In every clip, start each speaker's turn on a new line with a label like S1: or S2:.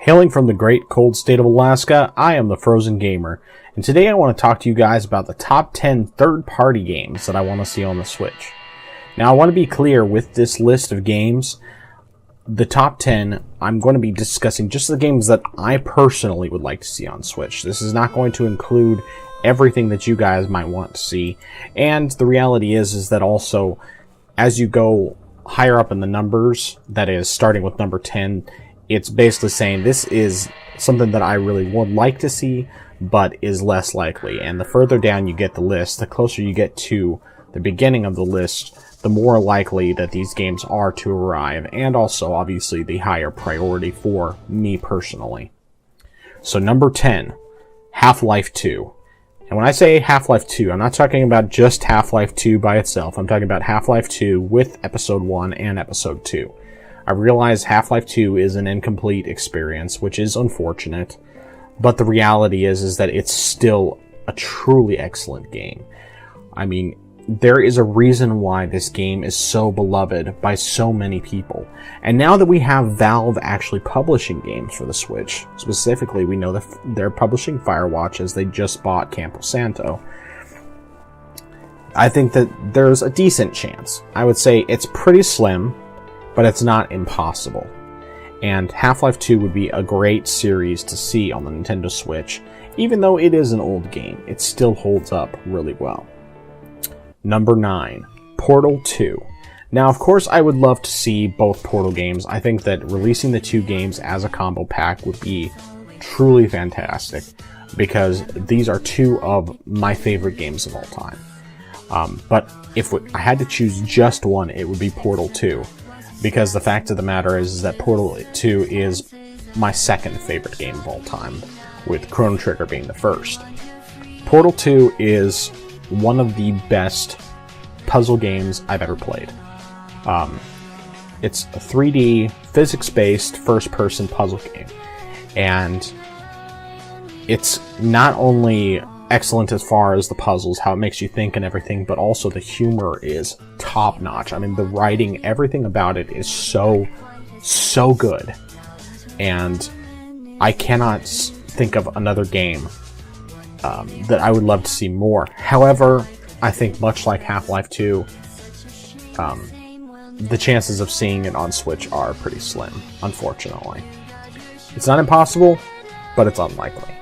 S1: Hailing from the great cold state of Alaska, I am the Frozen Gamer, and today I want to talk to you guys about the top 10 third-party games that I want to see on the Switch. Now, I want to be clear with this list of games. The top 10, I'm going to be discussing just the games that I personally would like to see on Switch. This is not going to include everything that you guys might want to see, and the reality is that also, as you go higher up in the numbers, that is, starting with number 10, it's basically saying this is something that I really would like to see, but is less likely. And the further down you get the list, the closer you get to the beginning of the list, the more likely that these games are to arrive, and also, obviously, the higher priority for me personally. So number 10, Half-Life 2. And when I say Half-Life 2, I'm not talking about just Half-Life 2 by itself. I'm talking about Half-Life 2 with Episode 1 and Episode 2. I realize Half-Life 2 is an incomplete experience, which is unfortunate, but the reality is that it's still a truly excellent game. I mean, there is a reason why this game is so beloved by so many people. And now that we have Valve actually publishing games for the Switch, specifically we know that they're publishing Firewatch as they just bought Campo Santo, I think that there's a decent chance. I would say it's pretty slim, but it's not impossible. And Half-Life 2 would be a great series to see on the Nintendo Switch. Even though it is an old game, it still holds up really well. Number 9, Portal 2. Now, of course, I would love to see both Portal games. I think that releasing the two games as a combo pack would be truly fantastic, because these are two of my favorite games of all time. But if I had to choose just one, it would be Portal 2. Because the fact of the matter is that Portal 2 is my second favorite game of all time, with Chrono Trigger being the first. Portal 2 is one of the best puzzle games I've ever played. It's a 3D, physics-based, first-person puzzle game. And it's not only excellent as far as the puzzles, how it makes you think and everything, but also the humor is top-notch. I mean, the writing, everything about it is so good. And I cannot think of another game that I would love to see more. However, I think much like Half-Life 2, the chances of seeing it on Switch are pretty slim, unfortunately. It's not impossible, but it's unlikely.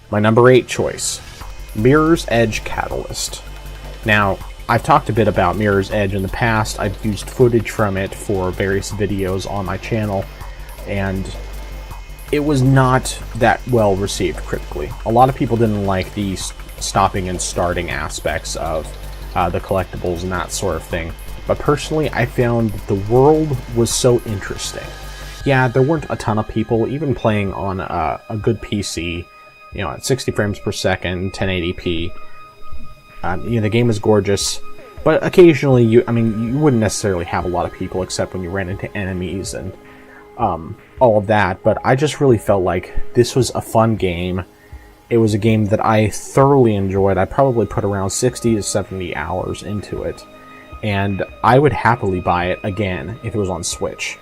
S1: My number 8 choice, Mirror's Edge Catalyst. Now, I've talked a bit about Mirror's Edge in the past. I've used footage from it for various videos on my channel, and it was not that well received critically. A lot of people didn't like the stopping and starting aspects of the collectibles and that sort of thing. But personally, I found the world was so interesting. Yeah, there weren't a ton of people even playing on a good PC, you know, at 60 frames per second, 1080p. The game is gorgeous, but occasionally you wouldn't necessarily have a lot of people except when you ran into enemies and all of that. But I just really felt like this was a fun game. It was a game that I thoroughly enjoyed. I probably put around 60 to 70 hours into it, and I would happily buy it again if it was on Switch.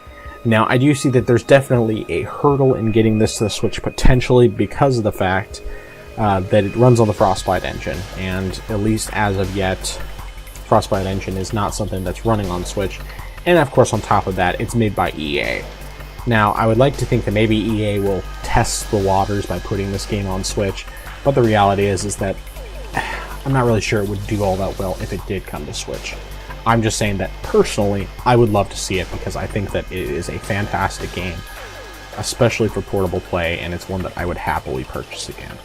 S1: Now, I do see that there's definitely a hurdle in getting this to the Switch, potentially because of the fact that it runs on the Frostbite engine, and at least as of yet, Frostbite engine is not something that's running on Switch, and of course on top of that, it's made by EA. Now, I would like to think that maybe EA will test the waters by putting this game on Switch, but the reality is that I'm not really sure it would do all that well if it did come to Switch. I'm just saying that personally, I would love to see it because I think that it is a fantastic game, especially for portable play, and it's one that I would happily purchase again.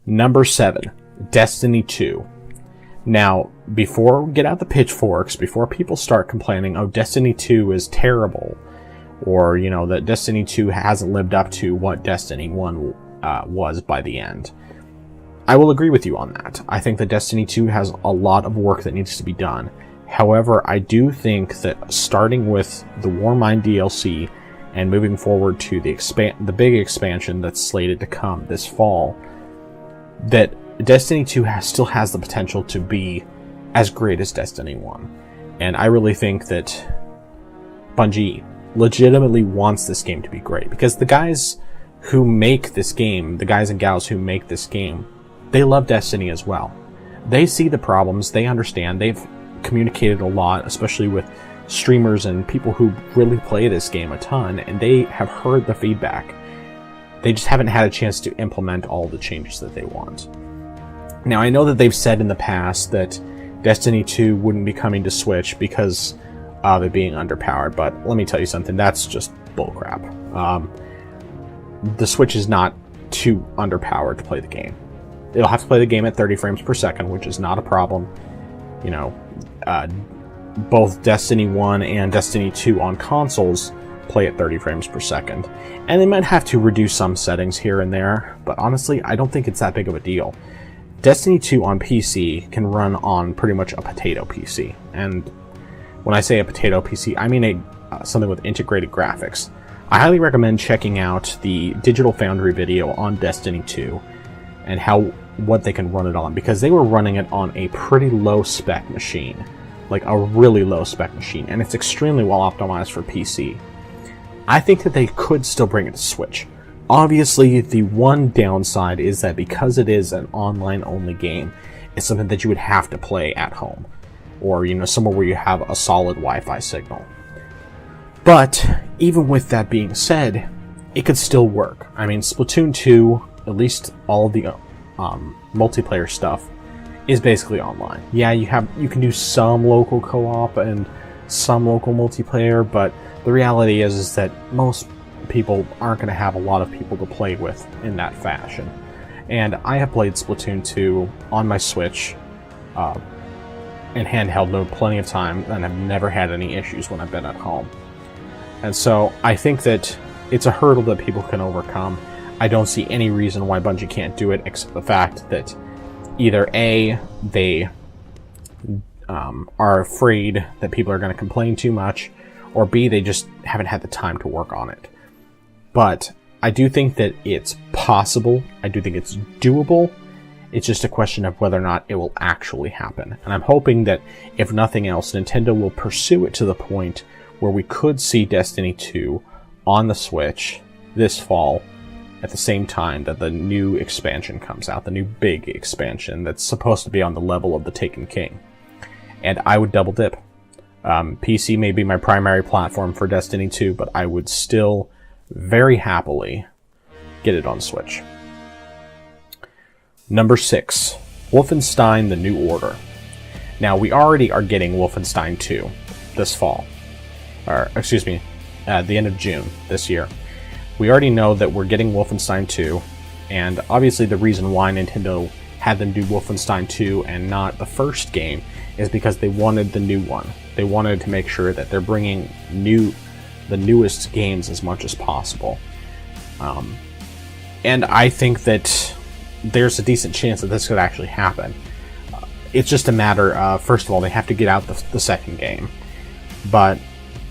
S1: Number 7, Destiny 2. Now, before we get out the pitchforks, before people start complaining, oh, Destiny 2 is terrible, or, you know, that Destiny 2 hasn't lived up to what Destiny 1 was by the end, I will agree with you on that. I think that Destiny 2 has a lot of work that needs to be done. However, I do think that starting with the Warmind DLC and moving forward to the big expansion that's slated to come this fall, that Destiny 2 still has the potential to be as great as Destiny 1. And I really think that Bungie legitimately wants this game to be great, because the guys who make this game, the guys and gals who make this game, they love Destiny as well. They see the problems, they understand, they've communicated a lot, especially with streamers and people who really play this game a ton, and they have heard the feedback. They just haven't had a chance to implement all the changes that they want. Now, I know that they've said in the past that Destiny 2 wouldn't be coming to Switch because of it being underpowered, but let me tell you something, that's just bullcrap. The Switch is not too underpowered to play the game. It'll have to play the game at 30 frames per second, which is not a problem. You know, both Destiny 1 and Destiny 2 on consoles play at 30 frames per second. And they might have to reduce some settings here and there, but honestly, I don't think it's that big of a deal. Destiny 2 on PC can run on pretty much a potato PC. And when I say a potato PC, I mean something with integrated graphics. I highly recommend checking out the Digital Foundry video on Destiny 2 and what they can run it on, because they were running it on a pretty low spec machine, like a really low spec machine, and it's extremely well optimized for PC. I think that they could still bring it to Switch. Obviously, the one downside is that because it is an online only game, it's something that you would have to play at home, or somewhere where you have a solid Wi-Fi signal. But even with that being said, it could still work. I mean, Splatoon 2, at least all of the multiplayer stuff, is basically online. Yeah, you can do some local co-op and some local multiplayer, but the reality is that most people aren't going to have a lot of people to play with in that fashion. And I have played Splatoon 2 on my Switch in handheld mode plenty of time, and I've never had any issues when I've been at home. And so I think that it's a hurdle that people can overcome. I don't see any reason why Bungie can't do it, except the fact that either A, they are afraid that people are going to complain too much, or B, they just haven't had the time to work on it. But I do think that it's possible. I do think it's doable. It's just a question of whether or not it will actually happen. And I'm hoping that, if nothing else, Nintendo will pursue it to the point where we could see Destiny 2 on the Switch this fall, at the same time that the new expansion comes out, the new big expansion that's supposed to be on the level of the Taken King. And I would double dip. PC may be my primary platform for Destiny 2, but I would still very happily get it on Switch. Number 6, Wolfenstein The New Order. Now, we already are getting Wolfenstein 2 this fall. At the end of June this year. We already know that we're getting Wolfenstein 2, and obviously the reason why Nintendo had them do Wolfenstein 2 and not the first game is because they wanted the new one. They wanted to make sure that they're bringing the newest games as much as possible. And I think that there's a decent chance that this could actually happen. It's just a matter of, first of all, they have to get out the second game. But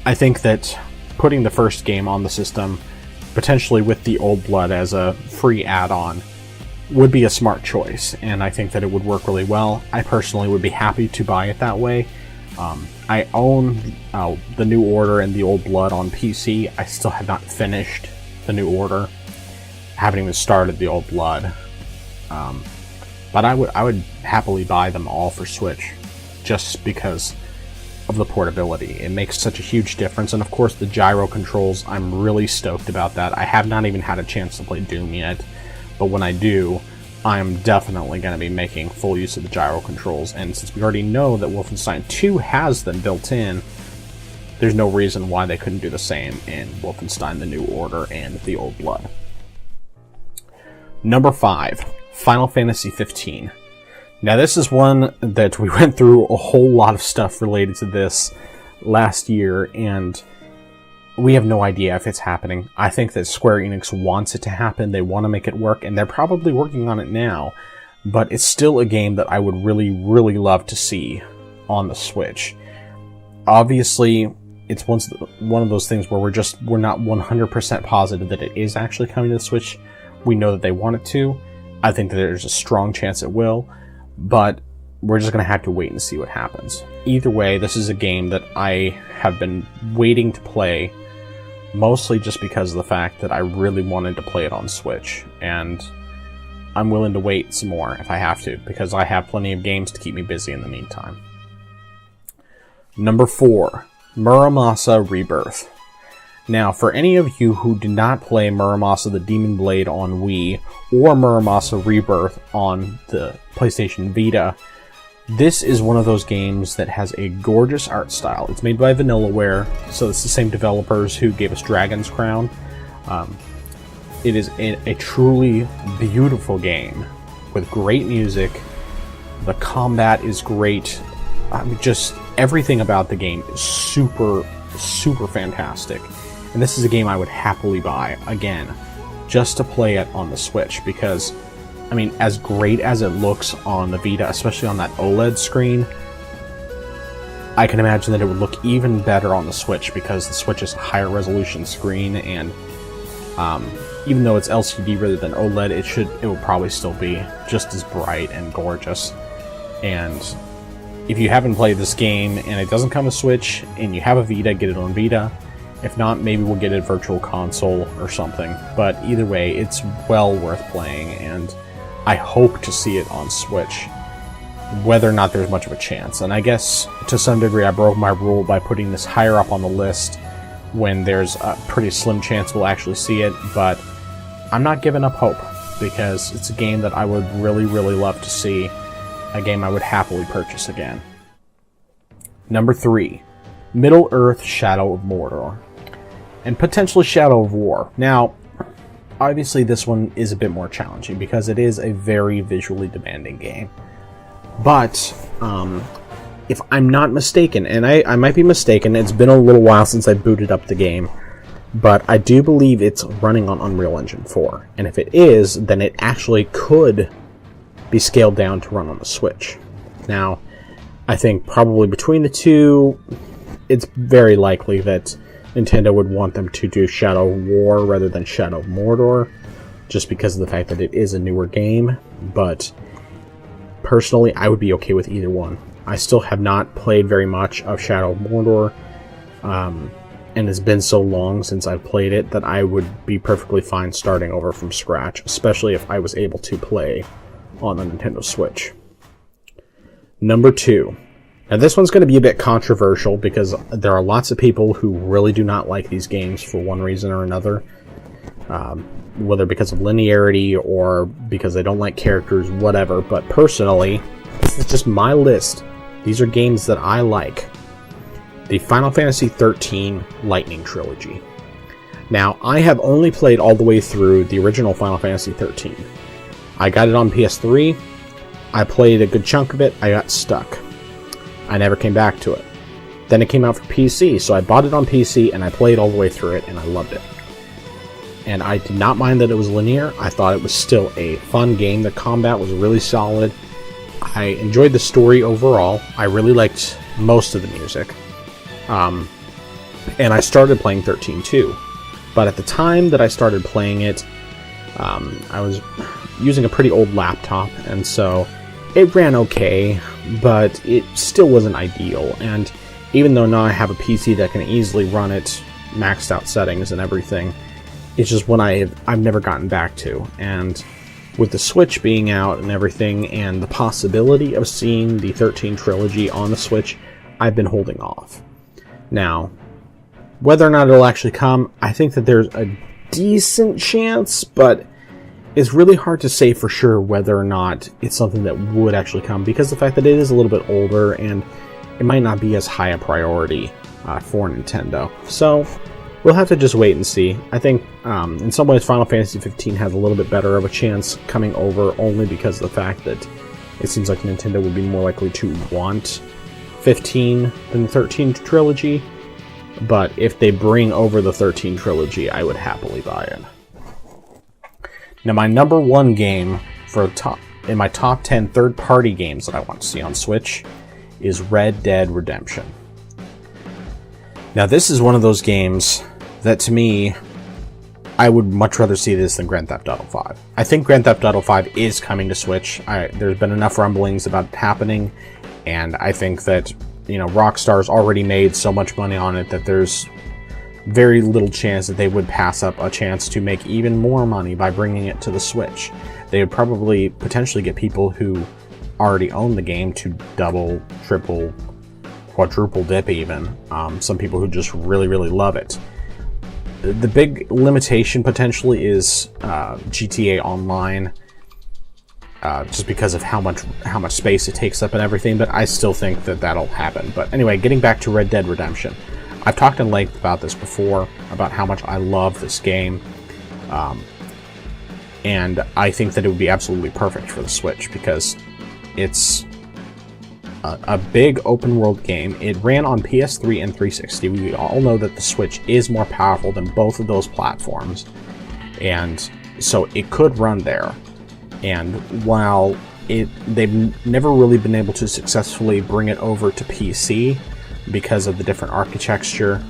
S1: I think that putting the first game on the system, potentially with the Old Blood as a free add-on, would be a smart choice, and I think that it would work really well. I personally would be happy to buy it that way. I own the New Order and the Old Blood on PC. I still have not finished the New Order. I haven't even started the Old Blood. But I would happily buy them all for Switch, just because of the portability. It makes such a huge difference, and of course the gyro controls, I'm really stoked about that. I have not even had a chance to play Doom yet, but when I do, I'm definitely going to be making full use of the gyro controls, and since we already know that Wolfenstein 2 has them built in, there's no reason why they couldn't do the same in Wolfenstein The New Order and the Old Blood. Number 5, Final Fantasy XV. Now this is one that we went through a whole lot of stuff related to this last year, and we have no idea if it's happening. I think that Square Enix wants it to happen, they want to make it work, and they're probably working on it now, but it's still a game that I would really, really love to see on the Switch. Obviously, it's one of those things where we're not 100% positive that it is actually coming to the Switch. We know that they want it to. I think that there's a strong chance it will, but we're just going to have to wait and see what happens. Either way, this is a game that I have been waiting to play mostly just because of the fact that I really wanted to play it on Switch, and I'm willing to wait some more if I have to, because I have plenty of games to keep me busy in the meantime. Number 4, Muramasa Rebirth. Now, for any of you who did not play Muramasa the Demon Blade on Wii, or Muramasa Rebirth on the PlayStation Vita, this is one of those games that has a gorgeous art style. It's made by Vanillaware, so it's the same developers who gave us Dragon's Crown. It is a truly beautiful game with great music. The combat is great. Just everything about the game is super, super fantastic. And this is a game I would happily buy, again, just to play it on the Switch, because, I mean, as great as it looks on the Vita, especially on that OLED screen, I can imagine that it would look even better on the Switch, because the Switch is a higher resolution screen, and even though it's LCD rather than OLED, it will probably still be just as bright and gorgeous. And if you haven't played this game and it doesn't come to Switch and you have a Vita, get it on Vita. If not, maybe we'll get a virtual console or something. But either way, it's well worth playing, and I hope to see it on Switch, whether or not there's much of a chance. And I guess to some degree I broke my rule by putting this higher up on the list when there's a pretty slim chance we'll actually see it, but I'm not giving up hope, because it's a game that I would really, really love to see, a game I would happily purchase again. Number 3, Middle-earth: Shadow of Mordor, and potentially Shadow of War. Now, obviously this one is a bit more challenging because it is a very visually demanding game. But, if I'm not mistaken, and I might be mistaken, it's been a little while since I booted up the game, but I do believe it's running on Unreal Engine 4. And if it is, then it actually could be scaled down to run on the Switch. Now, I think probably between the two, it's very likely that Nintendo would want them to do Shadow of War rather than Shadow of Mordor, just because of the fact that it is a newer game. But personally, I would be okay with either one. I still have not played very much of Shadow of Mordor, and it's been so long since I've played it that I would be perfectly fine starting over from scratch, especially if I was able to play on the Nintendo Switch. Number 2. Now this one's going to be a bit controversial because there are lots of people who really do not like these games for one reason or another, whether because of linearity or because they don't like characters, whatever. But personally, this is just my list. These are games that I like. The Final Fantasy XIII Lightning Trilogy. Now, I have only played all the way through the original Final Fantasy XIII. I got it on PS3. I played a good chunk of it. I got stuck. I never came back to it. Then it came out for PC, so I bought it on PC and I played all the way through it and I loved it. And I did not mind that it was linear. I thought it was still a fun game. The combat was really solid. I enjoyed the story overall. I really liked most of the music. And I started playing 13 too. But at the time that I started playing it, I was using a pretty old laptop, and so it ran okay, but it still wasn't ideal. And even though now I have a PC that can easily run it, maxed out settings and everything, it's just one I've never gotten back to. And with the Switch being out and everything, and the possibility of seeing the 13 trilogy on the Switch, I've been holding off. Now, whether or not it'll actually come, I think that there's a decent chance, but it's really hard to say for sure whether or not it's something that would actually come, because the fact that it is a little bit older and it might not be as high a priority for Nintendo. So we'll have to just wait and see. I think in some ways Final Fantasy 15 has a little bit better of a chance coming over, only because of the fact that it seems like Nintendo would be more likely to want 15 than the 13 trilogy. But if they bring over the 13 trilogy, I would happily buy it. Now, my number 1 game in my top 10 third-party games that I want to see on Switch is Red Dead Redemption. Now, this is one of those games that, to me, I would much rather see this than Grand Theft Auto 5. I think Grand Theft Auto 5 is coming to Switch. There's been enough rumblings about it happening, and I think that, Rockstar's already made so much money on it that there's very little chance that they would pass up a chance to make even more money by bringing it to the Switch. They would probably potentially get people who already own the game to double, triple, quadruple dip even. Some people who just really, really love it. The big limitation potentially is GTA Online, just because of how much space it takes up and everything, but I still think that that'll happen. But anyway, getting back to Red Dead Redemption. I've talked in length about this before, about how much I love this game, and I think that it would be absolutely perfect for the Switch, because it's a big open world game. It ran on PS3 and 360. We all know that the Switch is more powerful than both of those platforms, and so it could run there. And while they've never really been able to successfully bring it over to PC because of the different architecture,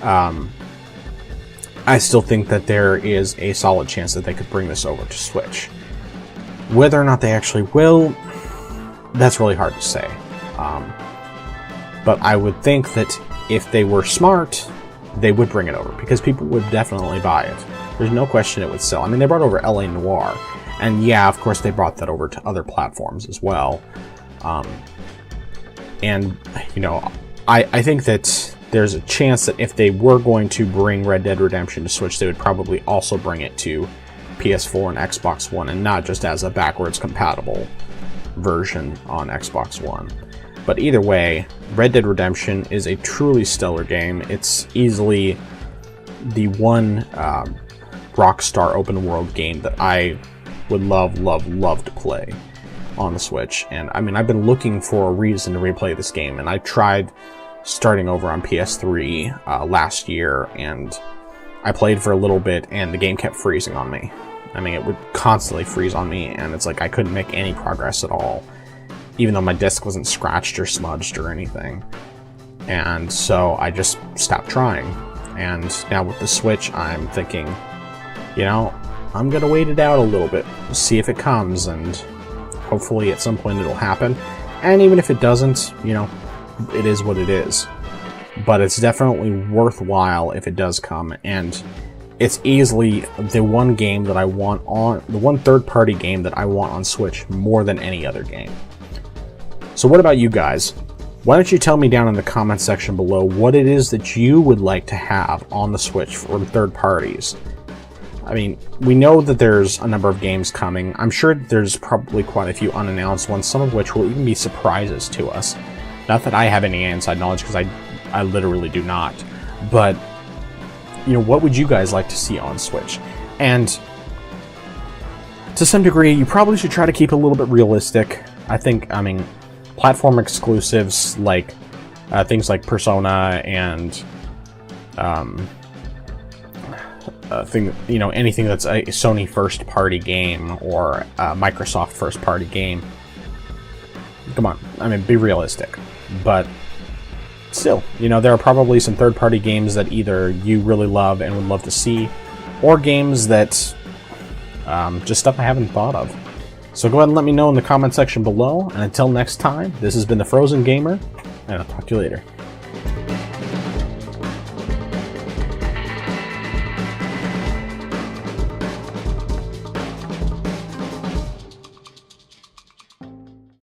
S1: I still think that there is a solid chance that they could bring this over to Switch. Whether or not they actually will, that's really hard to say. But I would think that if they were smart, they would bring it over, because people would definitely buy it. There's no question it would sell. I mean, they brought over LA Noire, and yeah, of course they brought that over to other platforms as well. And, you know, I think that there's a chance that if they were going to bring Red Dead Redemption to Switch, they would probably also bring it to PS4 and Xbox One, and not just as a backwards compatible version on Xbox One. But either way, Red Dead Redemption is a truly stellar game. It's easily the one Rockstar open world game that I would love to play on the Switch. And I mean, I've been looking for a reason to replay this game, and I tried starting over on PS3 last year, and I played for a little bit, and the game kept freezing on me. I mean, it would constantly freeze on me, and it's like I couldn't make any progress at all, even though my disc wasn't scratched or smudged or anything. And so I just stopped trying. And now with the Switch, I'm thinking, you know, I'm gonna wait it out a little bit, see if it comes, and hopefully at some point it'll happen. And even if it doesn't, you know, it is what it is. But it's definitely worthwhile if it does come, and it's easily the one game that I want on, the one third-party game that I want on Switch more than any other game. So what about you guys? Why don't you tell me down in the comment section below what it is that you would like to have on the Switch from third parties. I mean, we know that there's a number of games coming. I'm sure there's probably quite a few unannounced ones, some of which will even be surprises to us. Not that I have any inside knowledge, because I literally do not. But, you know, what would you guys like to see on Switch? And to some degree, you probably should try to keep it a little bit realistic. I mean, platform exclusives like things like Persona and anything that's a Sony first-party game or a Microsoft first-party game. Come on, I mean, be realistic. But still, you know, there are probably some third-party games that either you really love and would love to see, or games that just stuff I haven't thought of. So go ahead and let me know in the comment section below, and until next time, this has been the Frozen Gamer, and I'll talk to you later.